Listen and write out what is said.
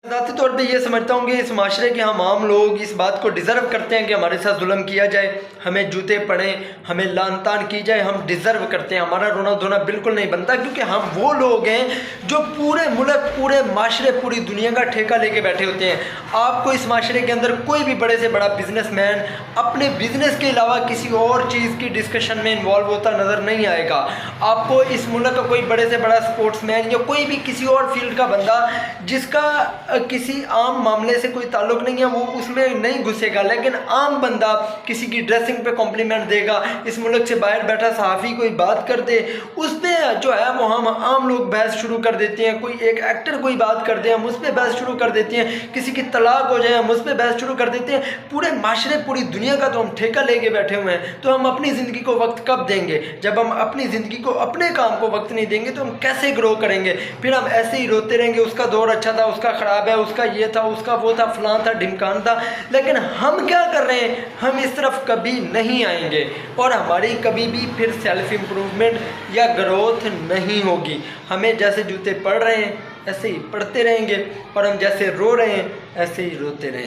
ذاتی طور پہ یہ سمجھتا ہوں کہ اس معاشرے کے ہم عام لوگ اس بات کو ڈیزرو کرتے ہیں کہ ہمارے ساتھ ظلم کیا جائے، ہمیں جوتے پڑیں، ہمیں لعن طعن کی جائے، ہم ڈیزرو کرتے ہیں۔ ہمارا رونا دھونا بالکل نہیں بنتا، کیونکہ ہم وہ لوگ ہیں جو پورے ملک، پورے معاشرے، پوری دنیا کا ٹھیکہ لے کے بیٹھے ہوتے ہیں۔ آپ کو اس معاشرے کے اندر کوئی بھی بڑے سے بڑا بزنس مین اپنے بزنس کے علاوہ کسی اور چیز کی ڈسکشن میں انوالو ہوتا نظر نہیں آئے گا۔ آپ کو اس ملک کا کوئی بڑے سے بڑا سپورٹس مین یا کوئی بھی کسی اور فیلڈ کا بندہ جس کا کسی عام معاملے سے کوئی تعلق نہیں ہے، وہ اس میں نہیں گھسے گا، لیکن عام بندہ کسی کی ڈریسنگ پہ کمپلیمنٹ دے گا۔ اس ملک سے باہر بیٹھا صحافی کوئی بات کر دے، اس پہ جو ہے وہ ہم عام لوگ بحث شروع کر دیتے ہیں۔ کوئی ایک ایکٹر کوئی بات کر دے، ہم اس پہ بحث شروع کر دیتے ہیں۔ کسی کی طلاق ہو جائے، ہم اس پہ بحث شروع کر دیتے ہیں۔ پورے معاشرے، پوری دنیا کا تو ہم ٹھیکہ لے کے بیٹھے ہوئے ہیں، تو ہم اپنی زندگی کو وقت کب دیں گے؟ جب ہم اپنی زندگی کو، اپنے کام کو وقت نہیں دیں گے تو ہم کیسے گرو کریں گے؟ پھر ہم ایسے ہی روتے رہیں گے، اس کا دور اچھا تھا، اس کا خراب ہے، اس کا یہ تھا، اس کا وہ تھا، فلاں تھا، ڈھمکان تھا۔ لیکن ہم کیا کر رہے ہیں؟ ہم اس طرف کبھی نہیں آئیں گے، اور ہماری کبھی بھی پھر سیلف امپروومنٹ یا گروتھ نہیں ہوگی۔ ہمیں جیسے جوتے پڑ رہے ہیں ایسے ہی پڑھتے رہیں گے، اور ہم جیسے رو رہے ہیں ایسے ہی روتے رہیں گے۔